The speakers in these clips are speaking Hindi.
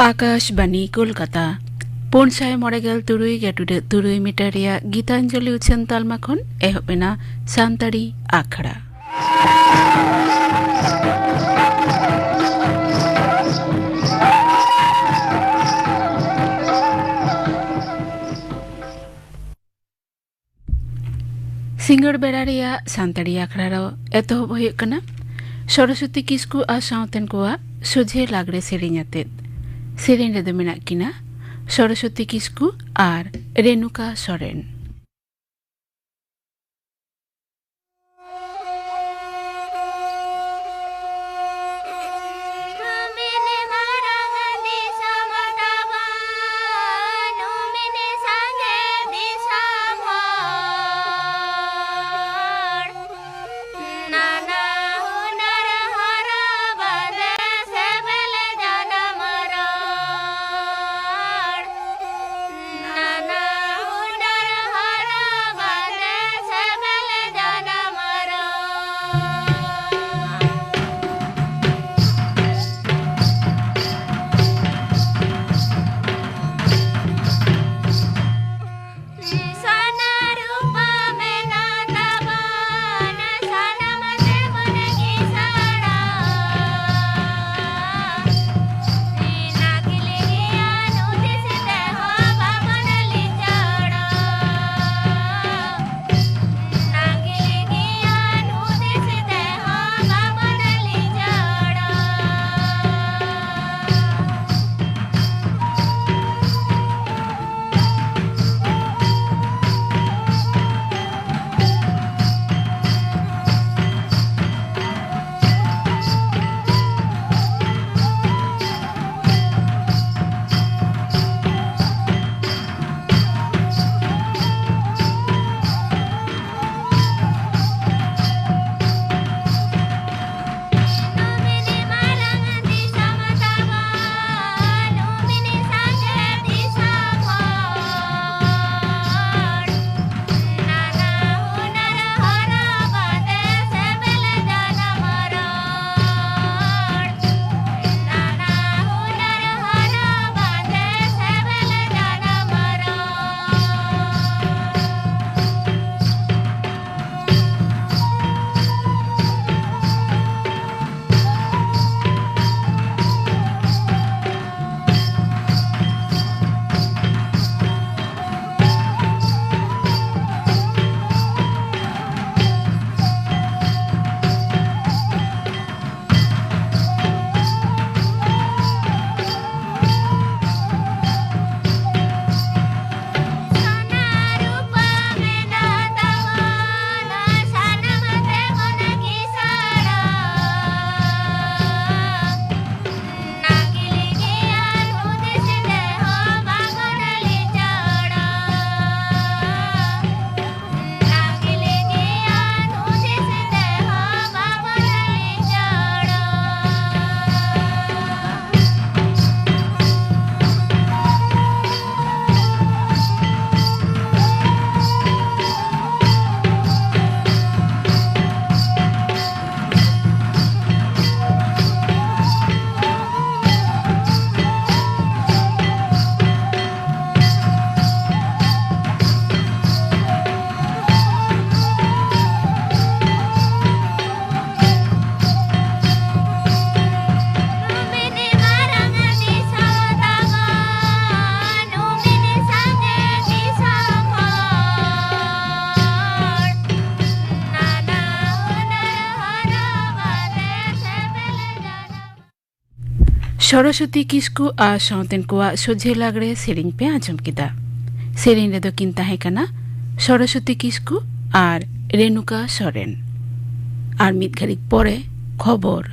आकाशवाणी कोलकाता पुनसाय मरेगेल तुरुई गेटुडे तुरुई मिटारिया गीतांजलि उछन तालमाखन एहबेना सान्ताड़ी आखड़ा सिंगड़ बेड़ारिया सान्ताड़ी आखड़ा एतहब हुयुग कना सरस्वती किस्कू आ सावतेन कोआ सोझे लागड़े सेरेñ आतेद सेरेñ रेदो मेनाग किना सरस्वती किस्कू और रेणुका सोरेन। सरस्वती किस्कू आ सावतेन कोआ सोझे लागड़े सेरेñ पे आंजम किदा सेरेñ रेदो किन ताहे कना सरस्वती किस्कू और रेणुका सोरेन और मिद घड़िक परे खबर।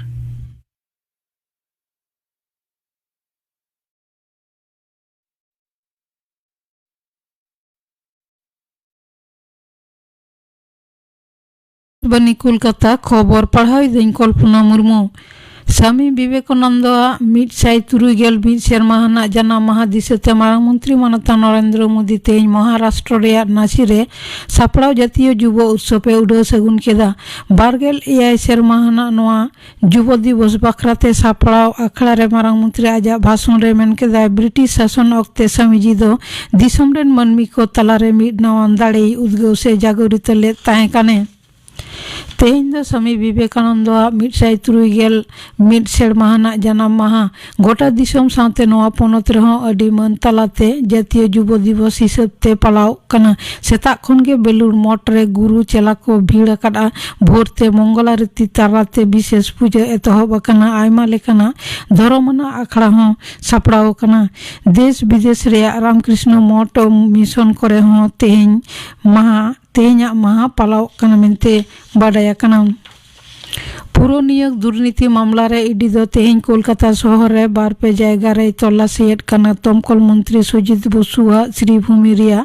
बनी कोलकाता खबर पढ़ाई दिन कल्पना मुर्मू। स्वामी विवेकानंद 173 सेरमा हना जन्म माहा दिसते मारांग मंत्री मानता नरेंद्र मोदी तेज महाराष्ट्र रे नासी रे सापड़ाव जातीय युव उत्सवे उड़ाव सगुन केदा 28 सेरमा हना नोआ युव दिवस बाखराते सापड़ाव आखड़ा रे मारांग मंत्री आजा भाषण रे मेन केदा ब्रिटिश शासन ऑक्ते स्वामीजी दो दिसम रेन मनमी को तलारे मिड नवान दाड़े उद्गव से जागरित ले ताहे काने तेज दो स्वामी विवेकानंद 173 सेरमा हना जन्म माहा गोटा दिसम साथे नोआ पोनत रहो अडी मन तलाते जातीय युव दिवस हिसाबते पालाव कना सेता खन के बेलूर मठ रे गुरु चेला को भीड़ काटा भोरते मंगला रीति ताराते विशेष पूजा एतहब कना आयमा लेकना धर्मना आखड़ा हो सापड़ाव कना देश विदेश रे रामकृष्ण मठ मिशन करे हो तेहኛ महा पालाव कना मेनते बाडाया कना पुरो नियोग दुर्नीति मामला रे ईडी दो तेहኝ कोलकाता शहर रे बार पे जायगा रे तलाशी कना तमकल मंत्री सुजित बसुआ श्रीभूमि रिया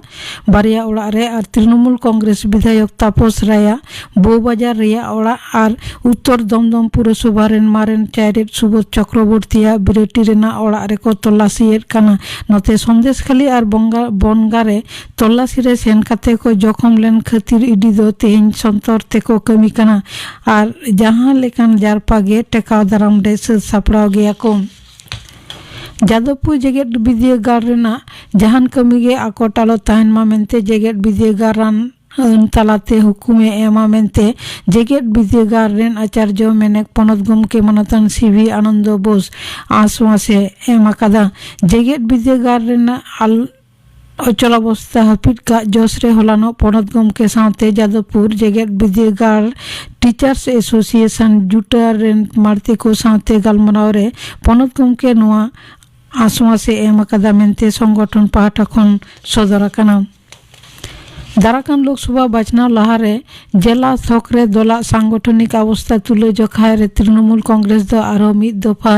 बारिया ओड़ा रे और तृणमूल कांग्रेस विधायक तापस राया बोबाजार रिया ओड़ा और उत्तर दमदम पुरसभा रेन मारेन चायरेट सुबोध चक्रवर्तीया बिरेटी रेना ओड़ा रे को तलाशी कना नते संदेशखाली और बनगा रे तलाशी रे सेन काते को जखम लेन खातिर ईडी दो तेहኝ संतर ते को कमी कना और जहां लेकान जारपा गे टेकाव दाराम रे सापड़ाव गया को जादवपुर जेगेट विद्यागार रेना जहान कमी गे आकोटालो ताहन मा मेनते जेगेट विद्यागार रान तलाते हुकुमे एमा मेनते जेगेट विद्यागार रेन आचार्य मेनेक पनत गमके मानतान सीवी आनंद बोस आश्वासे एमा कदा जेगेट विद्यागार रेना अचल अवस्था हापिद का जोश रे होलानो पनत गमके साथे जादवपुर जेगेट विद्यागार टीचर्स एसोसिएशन जुटा रेन मारती को साथे गालमराव रे पनत गमके नोआ आश्वासे एम कदा मेनते संगठन पाहटा खन सदर कना दाराकान लोकसभा बाचना लहारे जिला थकरे दला सांगठनिक अवस्था तुले जखाय रे तृणमूल कांग्रेस दो आरो मिद दफा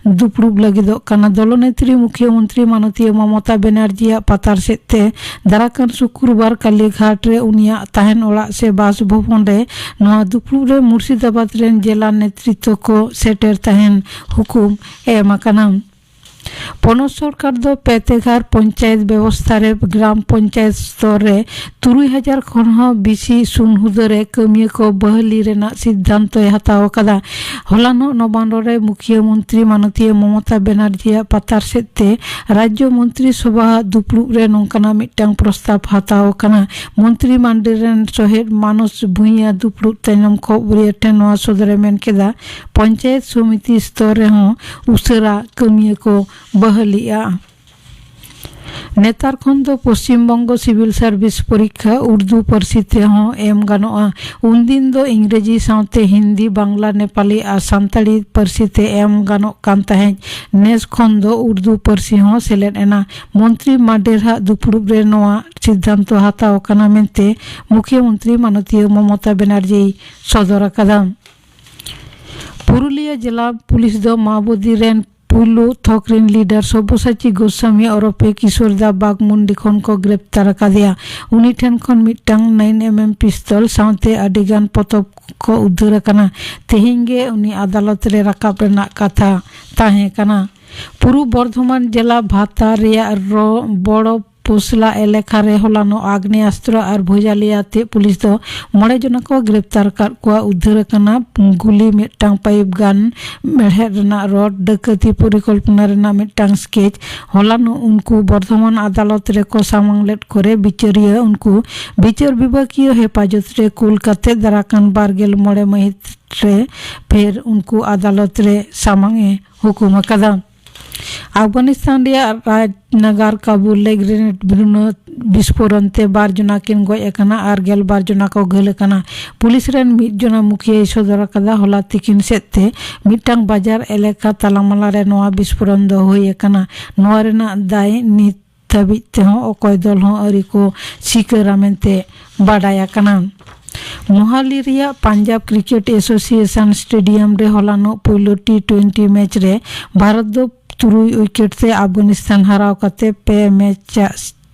दुपड़ुब लगिदो कना दलनेत्री मुख्यमंत्री माननीय ममता बनर्जी पतार सेते दाराकान शुक्रवार कालीघाट रे उनिया ताहन ओड़ा से बासभवन रे नवा दुपड़ुब रे मुर्शिदाबाद रेन जिला नेतृत्व को सेटर ताहन हुकुम एम कना पनत सरकार दो पेतेघार पंचायत व्यवस्था रे ग्राम पंचायत स्तर रे 3000 खन हो बिसी सुनहुद रे कमिया को बहली रेना सिद्धांत हताव कदा हलानो नबान्ड रे मुख्यमंत्री माननीय ममता बनर्जी पतार सेते राज्य मंत्री सभा दुपड़ुब रे नोंकाना मिटटांग प्रस्ताव हताव कना मंत्री मंडल रेन सहेद मानस भुइया दुपड़ुब तैनम खबरिया ठेनवा सदरे मेन केदा पंचायत समिति स्तर रे हो उसरा कमिया को बहलिया नेतार खन दो पश्चिम बंग सिविल सर्विस परीक्षा उर्दू पार्सीते हो एम गानोआ उनदिन दो इंग्रेजी साथे हिंदी बांग्ला नेपाली और सान्ताड़ी पार्सीते एम गानो कान ताहें नेस खन दो उर्दू पार्सी हो सेलेद एना मंत्री माडेरहा दुपड़ुब रे नोआ सिद्धांत हताव कना मेनते मुख्यमंत्री माननीय ममता बनर्जी सदर कदा पुरुलिया जिला पुलिस दो माओवादी रेन पुलु थकरेन लीडर सब्यसाची गोस्वामी ओरफे किशोर दा बागमुंडी खन को ग्रेप्तार कादिया उनी ठेन खन मिटटांग 9mm पिस्तल साथे आडिगान पतब को उद्धार कना तेहिंगे उनी अदालत रे राकाब रेना कथा ताहे कना पूर्व बर्धमान जिला भाता रेया बड़ो पोसला एलेखा रे होलानो आग्नेयास्त्र और भोजालियाते पुलिस दो 9 जना को ग्रेप्तार कर को उद्धार कना गुली मिटटांग पाइप गन मेढ़े रेना रड डकती परिकल्पना रेना मिटटांग स्केच होलानो उनको बर्धमान अदालत रे को सामांगलेट करे बिचारिया उनको बिचार विभागीय हेफाजत रे कोलकाता दाराकान बारगेल मोड़े महित रे फिर उनको अदालत रे सामांगे हुकुम कदा अफगानिस्तान राजनगर काबुल ले ग्रेनेड विस्फोरण ते 12 जना किन गय एकना और 12 जना को घल कना पुलिस रेन 1 जना मुखिया सदर कदा होला तिकिन सेते मिटांग बाजार एलेका तालामाला रे नोआ विस्फोरण दो होय कना नोआ रेना दाय नित तबिते हो अकय दल हो अरि को सिकरा मेनते बाडाया कना मोहाली रिया पंजाब क्रिकेट एसोसिएशन स्टेडियम रे होलानो पहलो T20 मैच रे भारत दो 3 विकेट से अफगानिस्तान हराव कते पे मैच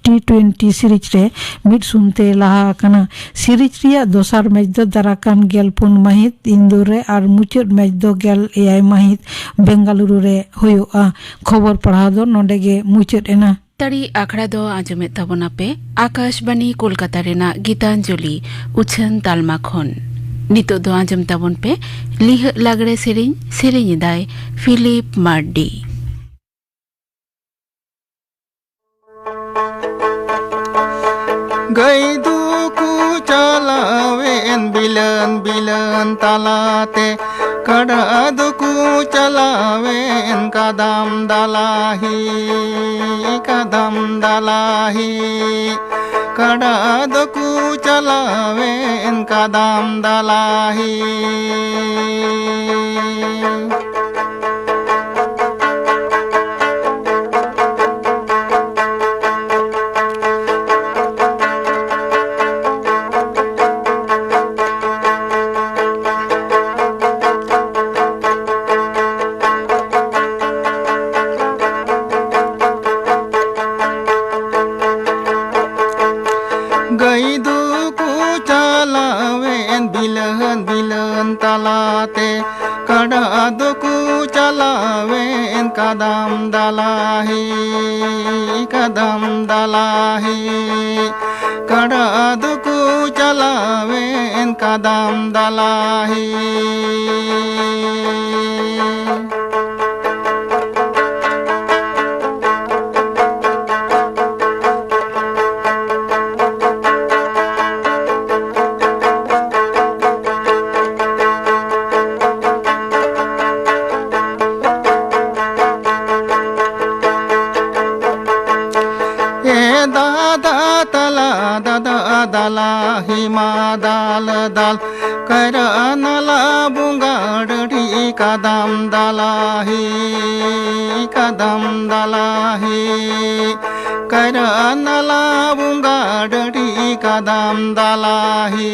T20 सीरीज रे मिड सुनते लहा कना। सीरीज रिया दोसार मैच दो दाराकान गेल पुन महित इंदौर रे और मुचाद मैच दो गेल एआई महित बेंगालुरु रे होयोआ। खबर पढ़ा दो नोंडे गे मुचाद एना। तड़ी आखड़ा दो आंजमे तबना पे आकाशवाणी कोलकाता रेना गीतांजलि उछन तालमा खन नितो दो आंजम तबन पे लिह लागड़े सेरेñ दाय फिलिप मार्डी। गई दुकु चलावेन बिलन बिलन तालाते कड़ा दुकु चलावेन कदम दलाही कड़ा दुकु चलावेन कदम दलाही। गई दुकु चलावेन बिलन बिलन तालाते कड़ा दुकु चलावेन कदम दलाही कड़ा दुकु चलावेन कदम दलाही। दादा दला हिमा दाल दाल करनला बुंगाड़ी कदम दलाही करनला बुंगाड़ी कदम दलाही।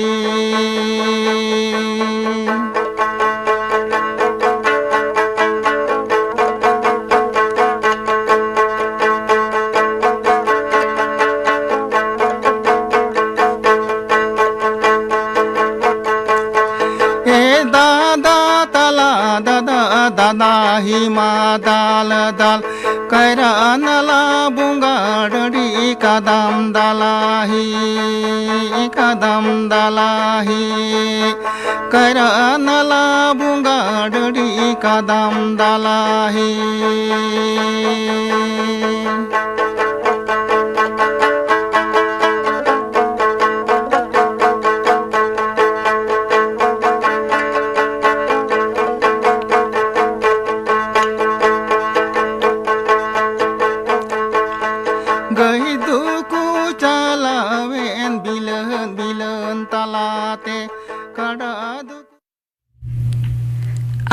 दादा हिमा दाल दाल करनला बुंगाड़ी कदम दलाही करनला बुंगाड़ी कदम दलाही। गई दुकु चलावेन बिलन बिलन तालाते कड़ा दुकु।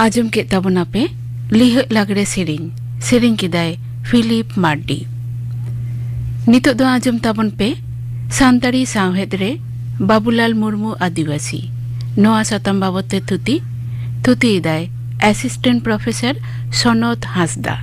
आजम के तबना पे लिह लागड़े सेरेñ किदाय फिलिप मार्डी। नितो दो आजम तबन पे सानताड़ी सावहेद रे बाबूलाल मुर्मू आदिवासी नोआ सातम बाबते थुती इदाय असिस्टेंट प्रोफेसर सनत हांसदा।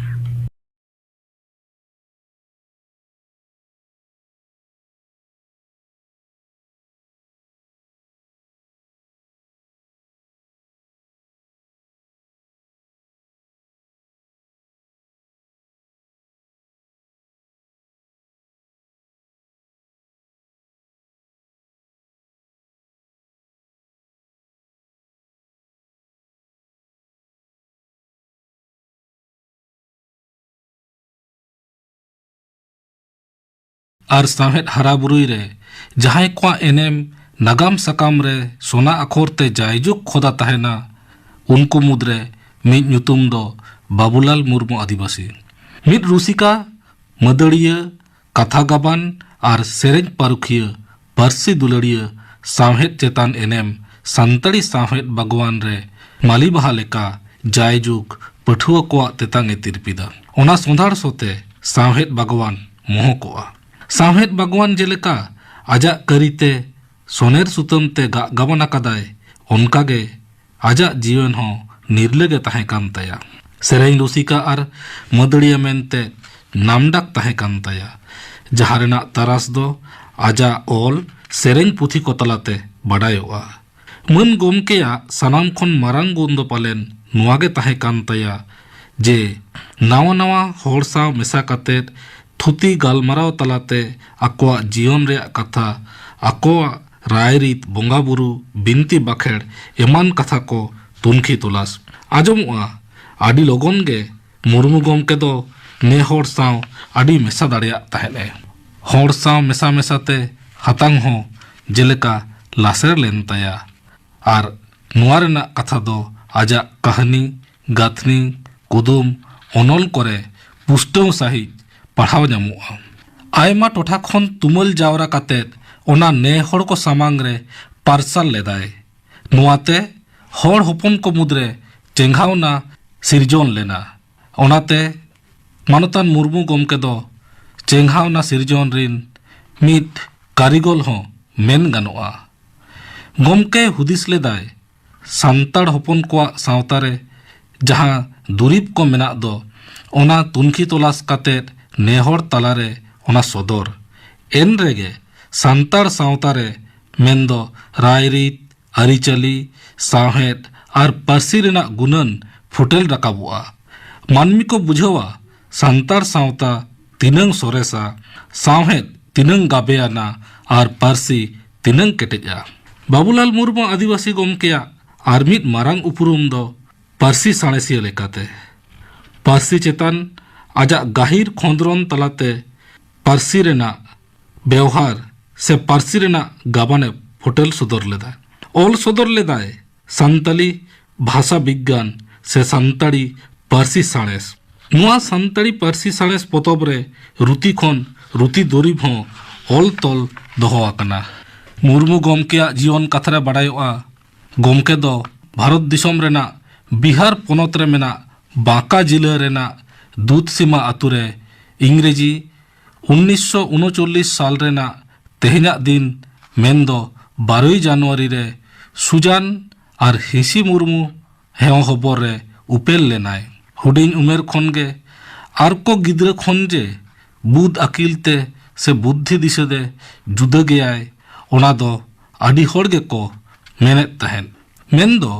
और साहेद हराबुरुई रे जहां को एनेम नागाम सकाम रे सोना अखोर ते जायजुक खोदा तहना उनको मुद्रे मिद ᱧᱩᱛᱩᱢ दो बाबूलाल मुर्मू आदिवासी मिद रुसिका मदड़िया कथा गाबान और सेरेñ पारुखिया पारसी दुलड़िया साहेद चेतान एनेम सानताड़ी साहेद बागवान रे माली बहा लेका जायजुक पठुआ को तेतांग तिरपिदा ओना सोंधाड़ सोते साहेद बागवान मोह कोआ साहेद बागवान जेलेका आजा करीते सोनेर सुतम ते गाबन अकादाय ओनकागे आजा जीवन हो निर्लेगे तहे कान तया सेरेñ रुसिका और मदड़िया मेनते नामडाक तहे कान तया जहाँ रेनाक तारास दो आजा ओल सेरेंज पुथी को तलाते बाडायोगा। मन गोमकेया सानाम खन मारांग गुण दो पालेन नुआगे ताहे कान तया जे नावा नावा होड़ साव मेसा कातेत थुती गालमाराव तलाते आकोआ जीवन रे कथा आकोआ रायरीत बोंगा बुरु बिनती बाखेड़ एमान कथा को तुनखी तुलास आजमोआ आडी लोगन गे मुर्मू गोमके दो ने होड़ साव आडी मेसा दाड़िया ताहेने होड़ साव मेसा मेसाते हातांग हो जेलेका लासेर लेन तया आर नुआ रेनाक कथा दो आजा कहानी गाथनी कुदुम अनल करे पुष्टव साही पढ़ाव नामुआ। आयमा टोठा खन तुमल जावरा कातेत ओना ने होड़ को सामांग रे पार्सल लेदाय नुआते होड़ होपन को मुद्रे चेंघावना सिरजोन लेना ओनाते मानतान मुर्मू गोमके दो चेंघावना सिरजोन रिन मित कारिगल हो मेन गानोआ। गोमके हुदिस लेदाय सान्ताड़ होपन कोआ सावतारे जहाँ दुरीब को मेना दो ओना तुनखी तलाश कातेत नेहर तालारे ओना सदर एन रेगे सान्ताड़ सावतारे मेनदो रायरीत आरिचाली साहेद आर पार्सी रेनाक गुनन फुटेल राकाबुआ। मानमी को बुझावा सान्ताड़ सावता तिनंग सोरेसा साहेद तिनंग गाबेयाना आर पार्सी तिनंग केटेजा। बाबूलाल मुर्मू आदिवासी गोमकेया आर मिद मारांग उपरुम दो पार्सी साणेसिया लेकाते पार्सी चेतान आजा गाहिर खोंदरन तलाते पार्सी रेना व्यवहार से पार्सी रेना गाबाने फुटेल सदर लेदा ऑल सदर लेदाय सान्ताली भाषा विज्ञान से सान्ताड़ी पार्सी साणेस नुआ सान्ताड़ी पार्सी साणेस पोतब रे रुति खन रुति दुरीब हो ऑल तल दोहो आकना। मुर्मू गोमकेया जीवन कथारे बाडायोआ गोमके दो भारत दिसोम रेना बिहार पोनत रे मेना बांका जिला रेना दूधसीमा आतुरे इंग्रेजी 1939 साल रेना तेहना दिन मेनदो 12 जनवरी रे सुजान आर हिसी मुर्मू हेव हबर रे उपेल लेनाय हुडिंग उमेर खन गे आर को गिद्रा खन जे बुद अकिलते से बुद्धि दिशे दे जुदा गयाय ओना दो आडी होड़ गे को मेनेत तहेन मेनदो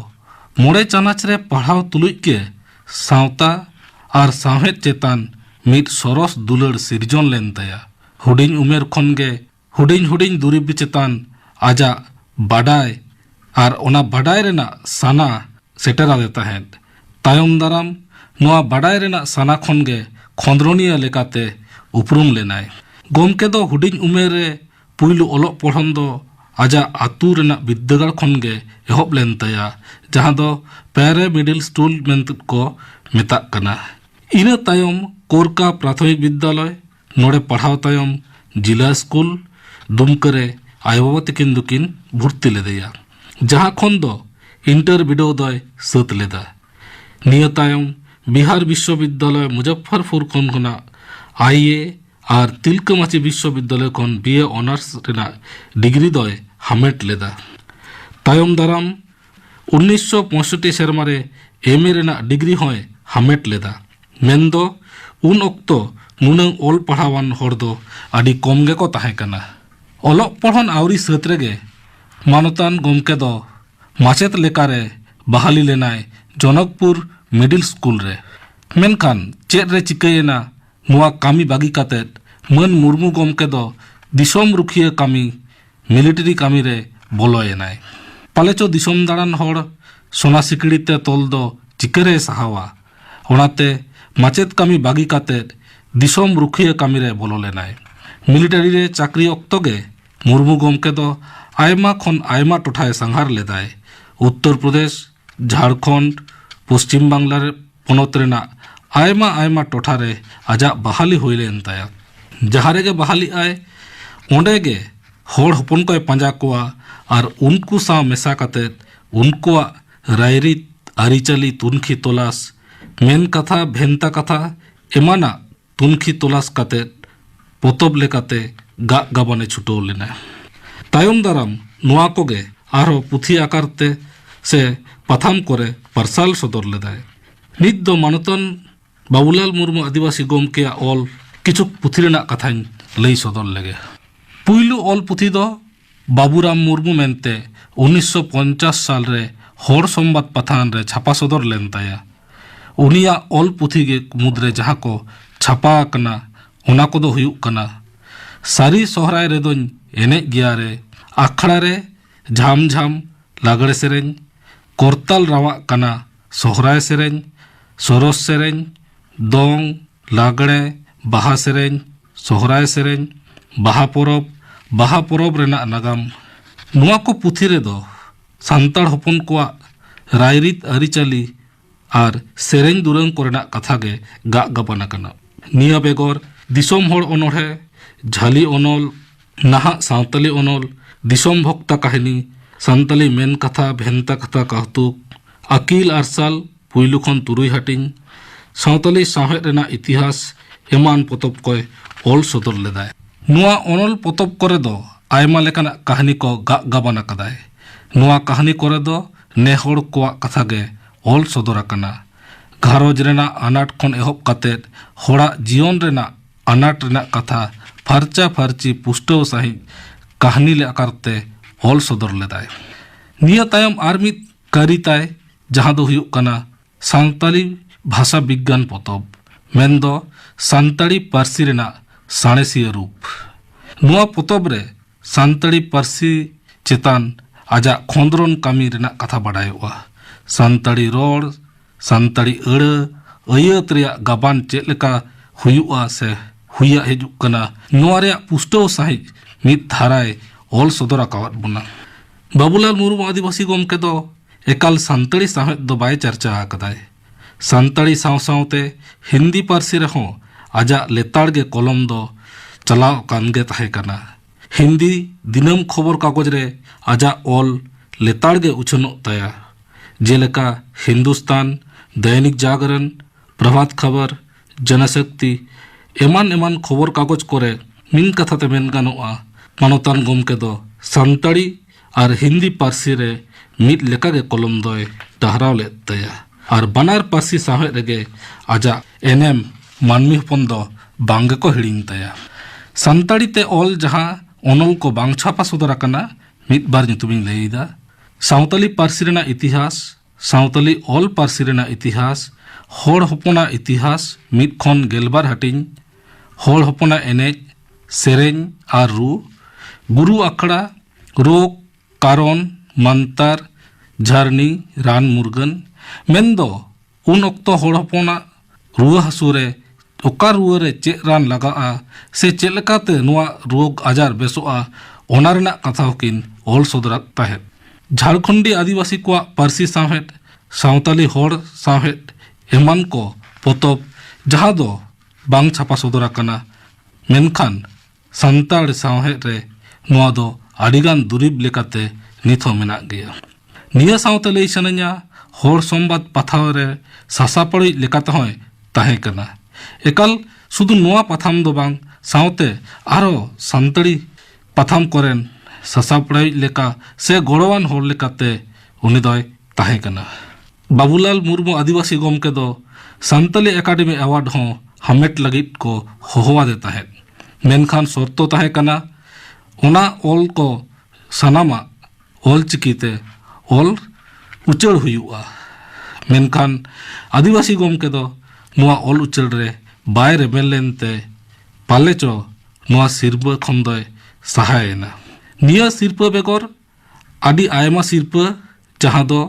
मोड़े चानाच रे पढ़ाव तुलुज के सावता आर साहेद चेतान मिद सरस दुलड़ सिरजन लेन तया हुडिंग उमेर खन गे हुडिंग दुरीब चेतान आजा बाडाय आर ओना बाडाय रेना साना सेटरा दे तहेन तायम दाराम नोआ बाडाय रेना साना खन गे खोंदरनिया लेकाते उपरुम लेनाय। गोमके दो हुडिंग उमेर रे पुइलु ओलोग पढ़न दो आजा आतु रेना विद्यागार खन गे एहब लेन तया जहाँ दो पैरे मिडिल स्कूल मेंत को मेताक कना। इना तायम कोरका प्राथमिक विद्यालय नोड़े पढ़ाव तायम जिला स्कूल दुमकरे आयबाबा तकिन दुकिन भर्ती लेदेया जहाँ खन दो इंटर बिडो दय सत लेदा। निया तायम बिहार विश्वविद्यालय मुजफ्फरपुर खन खना आईए आर तिलकामाची विश्वविद्यालय खन बीए ऑनर्स रेना डिग्री दय हामेट लेदा। तायम दाराम 1965 सेरमारे एमए रेना डिग्री होय हामेट लेदा मेनदो उन ऑक्तो नुनंग ओल पढ़ावान होड़ दो आडी कम गे को ताहे कना। ओलोग पढ़न आवरी सत रेगे मानतान गोमके दो माचेत लेकारे बहाली लेनाय जनकपुर मिडिल स्कूल रे मेनखान चेद रे चिकायेना नुआ कामी बागी कातेत मन मुर्मू गोमके दो दिसोम रुखिया कामी मिलिटारी कामी रे बोलोयेनाय पालेचो दिसोम दाड़ान होड़ सोना सिकड़ीते तोल दो चिकरे सहावा ओनाते माचेत कामी बागी कातेत दिसोम रुखिया कामी रे बोलो लेनाय। मिलिटारी रे चाकरी ऑक्तो गे मुर्मू गोमके दो आयमा खन आयमा टोठाए संहार लेदाय उत्तर प्रदेश झारखंड पश्चिम बांगला रे पोनत रेना आयमा आयमा टोठा रे आजा बहाली हुई लेन ताया जहाँ रेगे बहाली आय ओंडे गे होड़ हपन को पांजा कोआ और उनको साव मेसा कातेत उनको रायरीत आरिचाली तुनखी तलाश मेन कथा भेंता कथा एमाना तुनखी तलाश कातेत पोतब लेकाते गाग गाबाने छुटो लेना। तायम दाराम नुआ कोगे आरो पुथी आकारते से पथाम करे परसाल सदर लेदाय। नित दो मानतन बाबूलाल मुर्मू आदिवासी गोमकेया ऑल किछु पुथी रेना कथाñ लई सदर लेगे। पुइलु ऑल पुथी दो बाबूराम मुर्मू मेनते 1950 साल रे होड़ संबाद पथान रे छापा सदर लेन ताया। उनिया ऑल पुथी गे मुद्रे जहाँ को छापा कना ओना को दो हुयुक कना सारी सोहराय रे दोन एने गिया रे आखड़ा रे झाम झाम लागड़े सेरें कोरताल रावा कना सोहराय सेरें सोरस सेरें दोंग लागड़े बाहा सेरें सोहराय सेरें बाहा पोरब रेना नागाम नुआ को पुथी रे दो सांताड़ हपन को रायरीत अरिचाली और सेरें दुरंग कोरेना कथा गे गा गबाना कना। निया बेगोर दिसोम होड़ ओनोढ़े झाली ओनोल नाहा सावताली ओनोल दिसोम भक्ता काहिनी सानताली मेन कथा भेंता कथा कहतुक अकील आरसाल पुइलु खन तुरुई हाटिंग सावताली साहेद रेना इतिहास एमान पोतब को ऑल सदर लेदाय। नुआ ओनोल पोतब करे दो आयमा लेकाना कहानी को गा गबाना कदाय। नुआ कहानी करे दो नेहोड़ को कथा गे ऑल सदर आकना। घारोज रेना अनाट खन एहब कातेद होड़ा जीवन रेना अनाट रेना कथा फारचा फारची पुष्टव सही कहानी ले आकारते ऑल सदर लेदाय। निया तायम आर मिद कारी ताय जहाँ दो हुयुक कना सांताली भाषा विज्ञान पोतब मेनदो सांताली पारसी रेना साणेसिया रूप। नुआ पोतब रे सांताली पारसी चेतान आजा खोंदरोन कामी रेना कथा बाडायोआ। सांताली रोड सांताली अड़ अयत रेया गाबान चेद लेका हुयुआ से हुया हेजुक कना नुआ रेया पुष्टव सही मिद धाराय ऑल सदर आकावाद बुना। बाबूलाल मुर्मू आदिवासी गोमके दो एकाल सांताली साहेद दो बाय चर्चा आकदाय। सांताली साव सावते हिंदी पारसी रहो आजा लेताड़ गे कलम दो चलाव कानगे ताहे कना। हिंदी दिनम खबर कागज रे आजा ऑल लेताड़ गे उछनो ताया जेलेका हिंदुस्तान दैनिक जागरण प्रभात खबर जनशक्ति एमान एमान खबर कागज करे मिन कथाते मेन गानोआ मानोतान गोमके दो सांताली और हिंदी पारसी रे मिद लेका गे कलम दोय डहराव ले ताया और बनार पारसी साहे रेगे आजा एनएम मानमी हपन दो बांगे को हिड़िंग ताया। सांताली ते ऑल जहाँ ओनल को बांग छापा सदर आकना मिद बार ᱧᱩᱛᱩᱢᱤᱧ लईदा। सावताली पारसी रेना इतिहास सावताली ऑल पारसी रेना इतिहास होड़ हपना इतिहास मिद खन गेलबार हाटिंग होड़ हपना एनेज सेरें और रू गुरु आखड़ा रोग कारण मंतर झरनी रान मुर्गन मेनदो उन ऑक्तो होड़ हपना रुआ हसुरे ओका रुआ रे चेक रान लगा से चेक लेकाते नुआ रोग आजार बेसोआ ओना रेना कथा हकिन ऑल सदराक ताहेद। झारखंडी आदिवासी को पारसी साहेद सावताली होड़ साहेद एमान को पोतब जहाँ दो बांग छापा सदरा कना मेनखान सांताड़ साहेद रे नुआ दो आडिगान दुरीब लेकाते निथो मेना गया। निया सावते लई सनanya होड़ संबाद पथाव रे सासापड़ी लेकाते होय ताहे कना। एकाल सुदु नुआ पथाम दो बांग सावते आरो सांताड़ी पथाम करेन सासापड़ी लेका से गोड़वान होड़ लेकाते उनी दोय ताहे कना। बाबूलाल मुर्मू आदिवासी गोमके दो सांताली एकाडेमी अवार्ड हो हामेट लगित को होहवा देता है मेनखान शर्तो ताहे कना ओना ऑल को सनामा ऑल चिकीते ऑल उचड़ हुआ। मेनखान आदिवासी गोमके दो नुआ ऑल उचड़ रे बाय रेबेल लेनते पाले चो नुआ सिरपा खन दोय सहायना। निया सिरपा बेगर आदि आयमा सिरपा जहाँ दो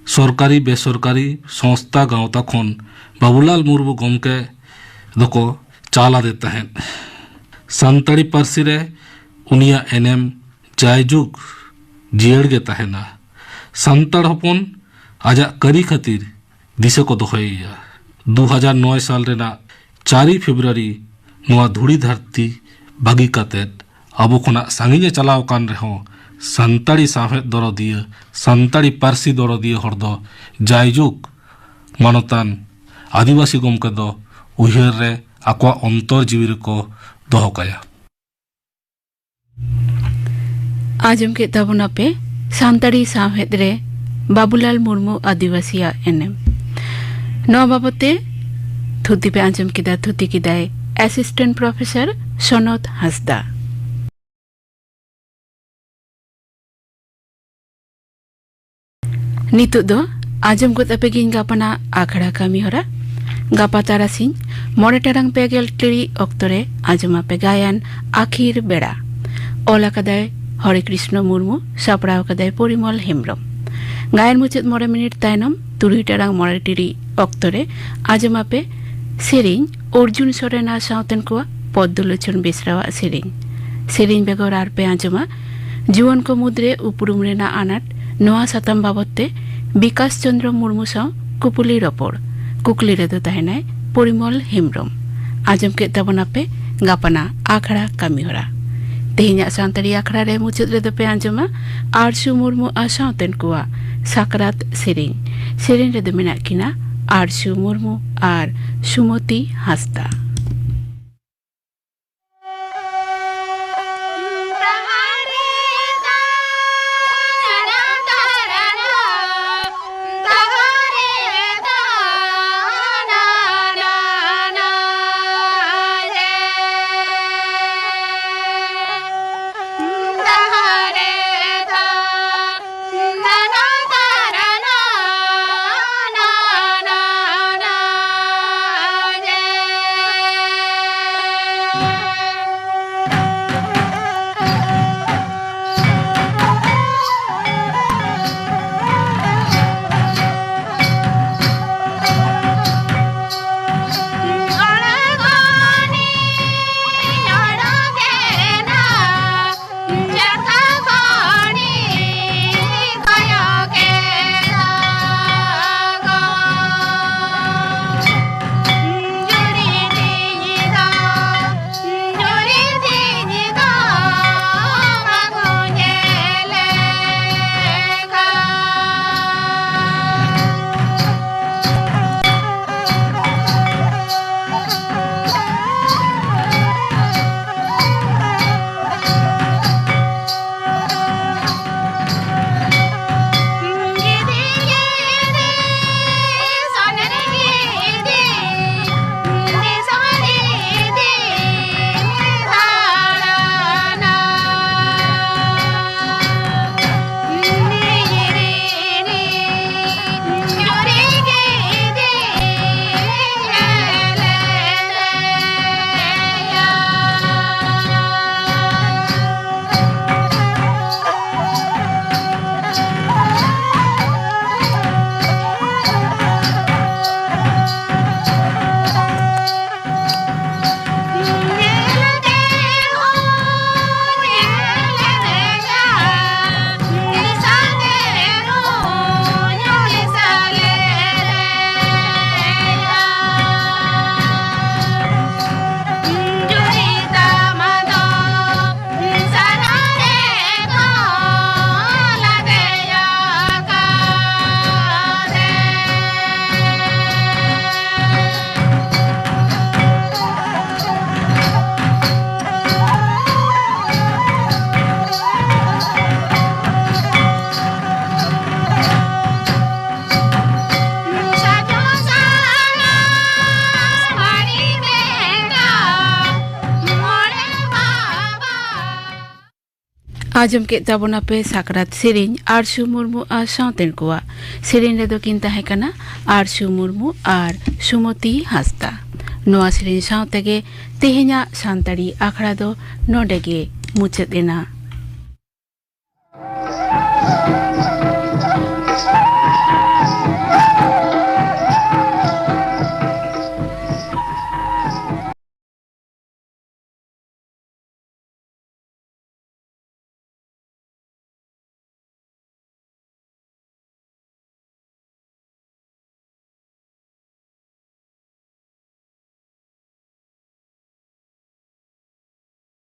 सरकारी बेसरकारी संस्था गांवता खन बाबूलाल मुर्मू गोमके दोको चाला देता है। सांताड़ी पारसी रे उनिया एनएम जायजुग जियड़ गे ताहेना। सांताड़ हपन आजा करी खातिर दिशा को दोहैया। 2009 साल रेना 4 फेब्रुआरी नुआ धुड़ी धरती बागी कातेद आबो खना सांगिने चलाव कान रेहो सांताड़ी साहेद दरदिया सांताड़ी पारसी दरदिया हर दो जायजुग मानतान आदिवासी गोमके दो उहियर रे आकवा अंतर जीवी को दोहो काया। आजम के तबना पे सांताड़ी साहेद रे बाबूलाल मुर्मू आदिवासिया एनएम नो बाबते थुती पे आजम किदा थुती किदाय असिस्टेंट प्रोफेसर सनत हांसदा। नितुक दो आजम को तपेगिन गापना आखड़ा कमी होरा गापा तारासिन मोड़े टारांग पेगेल टिड़ी अक्तरे आजमा पे गायन आखिर बेड़ा ओला कदाय हरे कृष्ण मुर्मू सापड़ाव कदाय परिमल हेम्ब्रम गायन मुचाद मोड़े मिनिट तायनम तुरुई टारांग मोड़े टिड़ी अक्तरे आजमा पे सेरिन अर्जुन सोरेना साउतेन कुआ पद्दलोचन बेसरावा सेरिन बेगर आर पे आजमा जीवन को मुद्रे उपरुम रेना आनाट नोआ साताम बाबते विकास चंद्र मुर्मू साव कुपुली रपड़ कुकली रेदो ताहेनाय परिमल हेम्ब्रम आजम के तबना पे गापना आखड़ा कमी होरा तेहिना सान्ताड़ी आखड़ा रे मुचाद रेदो पे आजमा आरसू मुर्मू आ साउतेन कुआ साकरात सेरिन रेदो मेना किना आरसू मुर्मू आर सुमति हांसदा। आजम के ताबोना पे साकरात सेरिन आरसू मुर्मू आ साउतेन कुआ सेरिन रेदो किन ताहेकाना आरसू मुर्मू आर सुमति हांसदा नोआ सेरिन साउतेगे तेहेना सान्ताड़ी आखड़ा दो नोडेगे मुचाद एना।